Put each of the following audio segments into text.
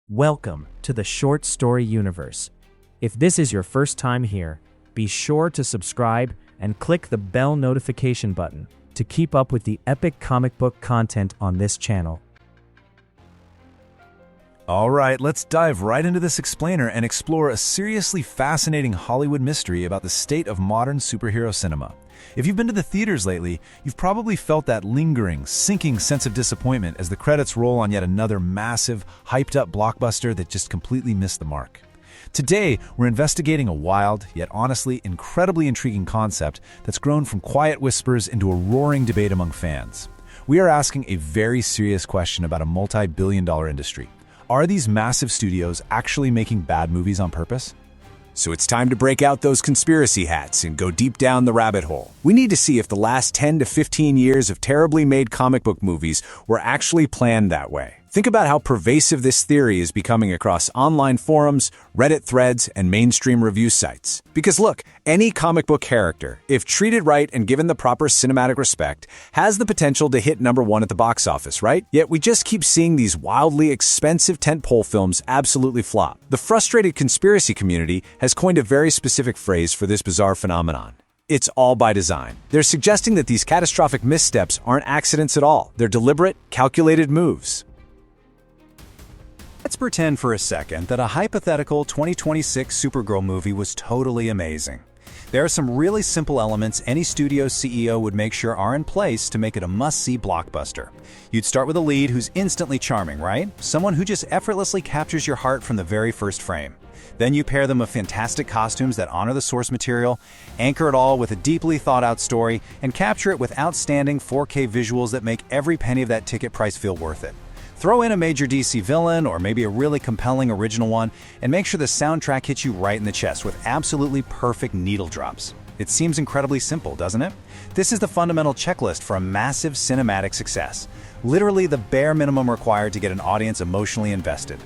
Welcome to the Short Story Universe. If this is your first time here, be sure to subscribe and click the bell notification button to keep up with the epic comic book content on this channel. All right, let's dive right into this explainer and explore a seriously fascinating Hollywood mystery about the state of modern superhero cinema. If you've been to the theaters lately, you've probably felt that lingering, sinking sense of disappointment as the credits roll on yet another massive, hyped-up blockbuster that just completely missed the mark. Today, we're investigating a wild, yet honestly incredibly intriguing concept that's grown from quiet whispers into a roaring debate among fans. We are asking a very serious question about a multi-billion-dollar industry. Are these massive studios actually making bad movies on purpose? So it's time to break out those conspiracy hats and go deep down the rabbit hole. We need to see if the last 10 to 15 years of terribly made comic book movies were actually planned that way. Think about how pervasive this theory is becoming across online forums, Reddit threads, and mainstream review sites. Because look, any comic book character, if treated right and given the proper cinematic respect, has the potential to hit #1 at the box office, right? Yet we just keep seeing these wildly expensive tentpole films absolutely flop. The frustrated conspiracy community has coined a very specific phrase for this bizarre phenomenon. It's all by design. They're suggesting that these catastrophic missteps aren't accidents at all. They're deliberate, calculated moves. Let's pretend for a second that a hypothetical 2026 Supergirl movie was totally amazing. There are some really simple elements any studio CEO would make sure are in place to make it a must-see blockbuster. You'd start with a lead who's instantly charming, right? Someone who just effortlessly captures your heart from the very first frame. Then you pair them with fantastic costumes that honor the source material, anchor it all with a deeply thought-out story, and capture it with outstanding 4K visuals that make every penny of that ticket price feel worth it. Throw in a major DC villain or maybe a really compelling original one, and make sure the soundtrack hits you right in the chest with absolutely perfect needle drops. It seems incredibly simple, doesn't it? This is the fundamental checklist for a massive cinematic success. Literally the bare minimum required to get an audience emotionally invested.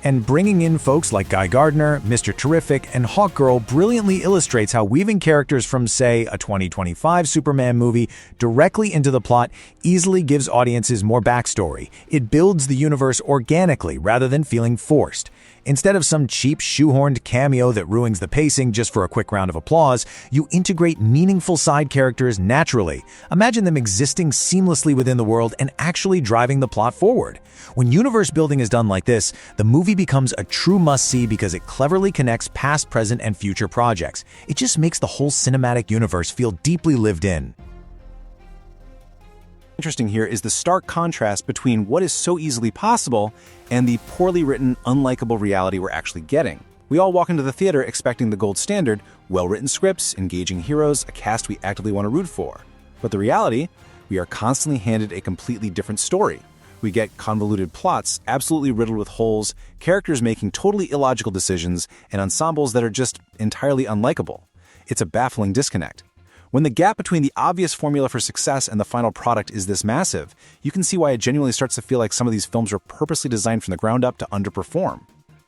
And bringing in folks like Guy Gardner, Mr. Terrific, and Hawkgirl brilliantly illustrates how weaving characters from, say, a 2025 Superman movie directly into the plot easily gives audiences more backstory. It builds the universe organically rather than feeling forced. Instead of some cheap, shoehorned cameo that ruins the pacing just for a quick round of applause, you integrate meaningful side characters naturally. Imagine them existing seamlessly within the world and actually driving the plot forward. When universe building is done like this, the movie becomes a true must-see because it cleverly connects past, present, and future projects. It just makes the whole cinematic universe feel deeply lived in. Interesting here is the stark contrast between what is so easily possible and the poorly written, unlikable reality we're actually getting. We all walk into the theater expecting the gold standard, well-written scripts, engaging heroes, a cast we actively want to root for. But the reality, we are constantly handed a completely different story. We get convoluted plots, absolutely riddled with holes, characters making totally illogical decisions, and ensembles that are just entirely unlikable. It's a baffling disconnect. When the gap between the obvious formula for success and the final product is this massive, you can see why it genuinely starts to feel like some of these films are purposely designed from the ground up to underperform.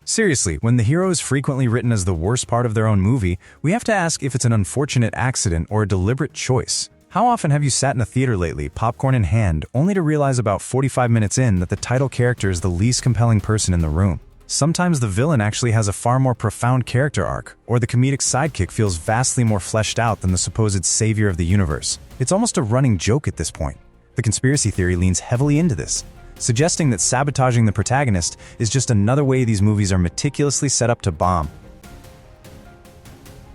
Seriously, when the hero is frequently written as the worst part of their own movie, we have to ask if it's an unfortunate accident or a deliberate choice. How often have you sat in a theater lately, popcorn in hand, only to realize about 45 minutes in that the title character is the least compelling person in the room? Sometimes the villain actually has a far more profound character arc, or the comedic sidekick feels vastly more fleshed out than the supposed savior of the universe. It's almost a running joke at this point. The conspiracy theory leans heavily into this, suggesting that sabotaging the protagonist is just another way these movies are meticulously set up to bomb.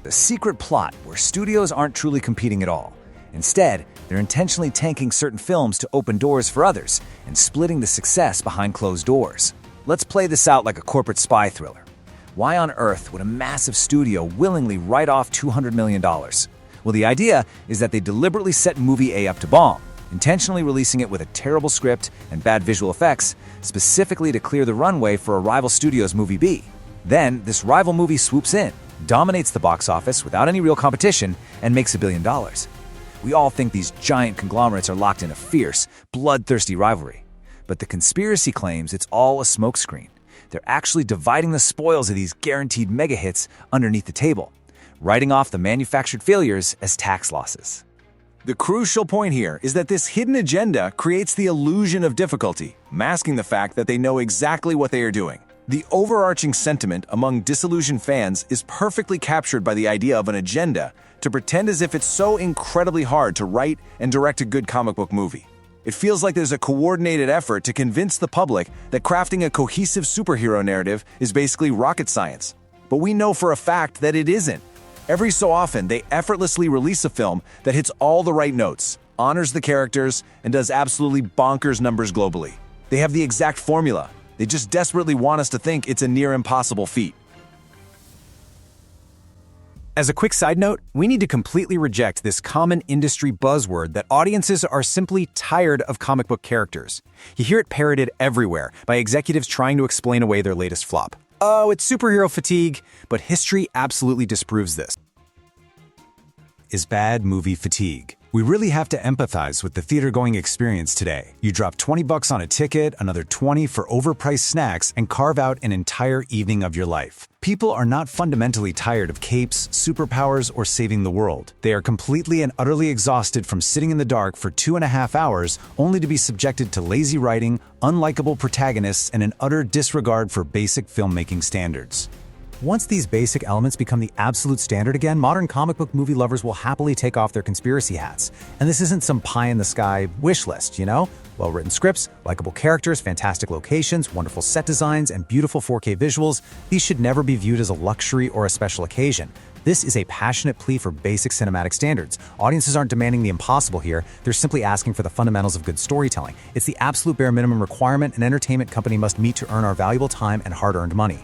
A secret plot where studios aren't truly competing at all. Instead, they're intentionally tanking certain films to open doors for others and splitting the success behind closed doors. Let's play this out like a corporate spy thriller. Why on earth would a massive studio willingly write off $200 million? Well, the idea is that they deliberately set movie A up to bomb, intentionally releasing it with a terrible script and bad visual effects, specifically to clear the runway for a rival studio's movie B. Then, this rival movie swoops in, dominates the box office without any real competition, and makes $1 billion. We all think these giant conglomerates are locked in a fierce, bloodthirsty rivalry. But the conspiracy claims it's all a smokescreen. They're actually dividing the spoils of these guaranteed mega hits underneath the table, writing off the manufactured failures as tax losses. The crucial point here is that this hidden agenda creates the illusion of difficulty, masking the fact that they know exactly what they are doing. The overarching sentiment among disillusioned fans is perfectly captured by the idea of an agenda to pretend as if it's so incredibly hard to write and direct a good comic book movie. It feels like there's a coordinated effort to convince the public that crafting a cohesive superhero narrative is basically rocket science. But we know for a fact that it isn't. Every so often, they effortlessly release a film that hits all the right notes, honors the characters, and does absolutely bonkers numbers globally. They have the exact formula. They just desperately want us to think it's a near impossible feat. As a quick side note, we need to completely reject this common industry buzzword that audiences are simply tired of comic book characters. You hear it parroted everywhere by executives trying to explain away their latest flop. Oh, it's superhero fatigue, but history absolutely disproves this. Is bad movie fatigue. We really have to empathize with the theater-going experience today. You drop $20 on a ticket, another $20 for overpriced snacks, and carve out an entire evening of your life. People are not fundamentally tired of capes, superpowers, or saving the world. They are completely and utterly exhausted from sitting in the dark for 2.5 hours, only to be subjected to lazy writing, unlikable protagonists, and an utter disregard for basic filmmaking standards. Once these basic elements become the absolute standard again, modern comic book movie lovers will happily take off their conspiracy hats. And this isn't some pie-in-the-sky wish list, you know? Well-written scripts, likable characters, fantastic locations, wonderful set designs, and beautiful 4K visuals, these should never be viewed as a luxury or a special occasion. This is a passionate plea for basic cinematic standards. Audiences aren't demanding the impossible here, they're simply asking for the fundamentals of good storytelling. It's the absolute bare minimum requirement an entertainment company must meet to earn our valuable time and hard-earned money.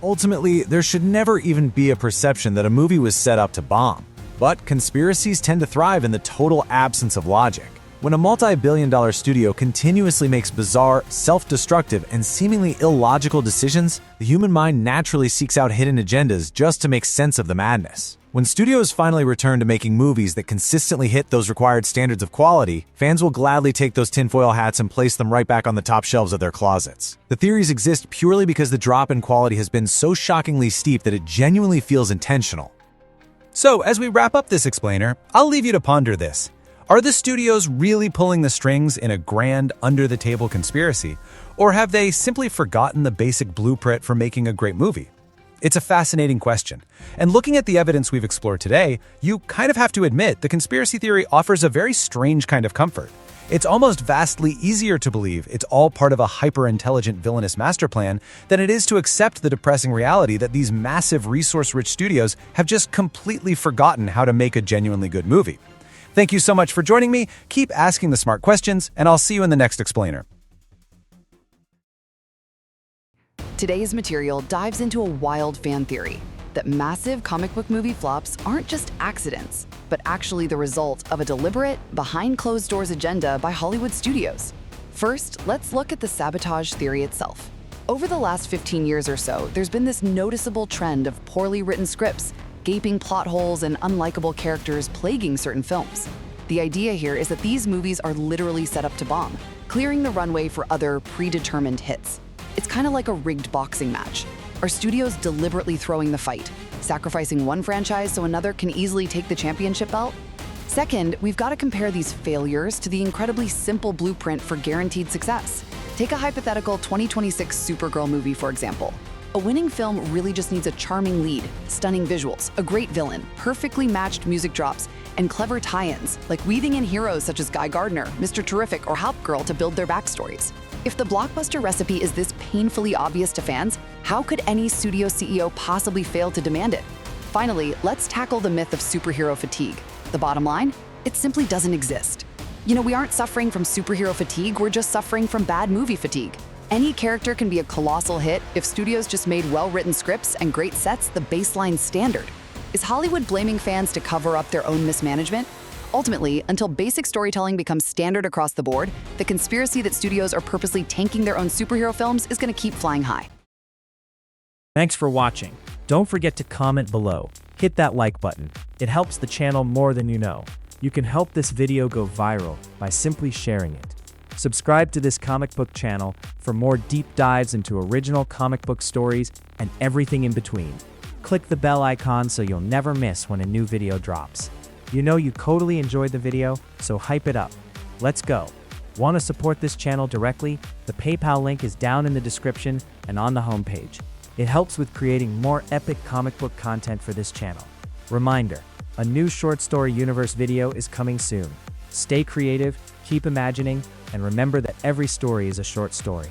Ultimately, there should never even be a perception that a movie was set up to bomb. But conspiracies tend to thrive in the total absence of logic. When a multi-billion-dollar studio continuously makes bizarre, self-destructive, and seemingly illogical decisions, the human mind naturally seeks out hidden agendas just to make sense of the madness. When studios finally return to making movies that consistently hit those required standards of quality, fans will gladly take those tinfoil hats and place them right back on the top shelves of their closets. The theories exist purely because the drop in quality has been so shockingly steep that it genuinely feels intentional. So, as we wrap up this explainer, I'll leave you to ponder this. Are the studios really pulling the strings in a grand, under-the-table conspiracy, or have they simply forgotten the basic blueprint for making a great movie? It's a fascinating question, and looking at the evidence we've explored today, you kind of have to admit the conspiracy theory offers a very strange kind of comfort. It's almost vastly easier to believe it's all part of a hyper-intelligent villainous master plan than it is to accept the depressing reality that these massive resource-rich studios have just completely forgotten how to make a genuinely good movie. Thank you so much for joining me, keep asking the smart questions, and I'll see you in the next explainer. Today's material dives into a wild fan theory that massive comic book movie flops aren't just accidents, but actually the result of a deliberate, behind-closed-doors agenda by Hollywood studios. First, let's look at the sabotage theory itself. Over the last 15 years or so, there's been this noticeable trend of poorly written scripts, gaping plot holes, and unlikable characters plaguing certain films. The idea here is that these movies are literally set up to bomb, clearing the runway for other predetermined hits. It's kind of like a rigged boxing match. Are studios deliberately throwing the fight, sacrificing one franchise so another can easily take the championship belt? Second, we've got to compare these failures to the incredibly simple blueprint for guaranteed success. Take a hypothetical 2026 Supergirl movie, for example. A winning film really just needs a charming lead, stunning visuals, a great villain, perfectly matched music drops, and clever tie-ins, like weaving in heroes such as Guy Gardner, Mr. Terrific, or Hopgirl to build their backstories. If the blockbuster recipe is this painfully obvious to fans, how could any studio CEO possibly fail to demand it? Finally, let's tackle the myth of superhero fatigue. The bottom line? It simply doesn't exist. You know, we aren't suffering from superhero fatigue, we're just suffering from bad movie fatigue. Any character can be a colossal hit if studios just made well-written scripts and great sets the baseline standard. Is Hollywood blaming fans to cover up their own mismanagement? Ultimately, until basic storytelling becomes standard across the board, the conspiracy that studios are purposely tanking their own superhero films is going to keep flying high. Thanks for watching. Don't forget to comment below. Hit that like button. It helps the channel more than you know. You can help this video go viral by simply sharing it. Subscribe to this comic book channel for more deep dives into original comic book stories and everything in between. Click the bell icon so you'll never miss when a new video drops. You know you totally enjoyed the video, so hype it up. Let's go. Want to support this channel directly? The PayPal link is down in the description and on the homepage. It helps with creating more epic comic book content for this channel. Reminder, a new short story universe video is coming soon. Stay creative, keep imagining, and remember that every story is a short story.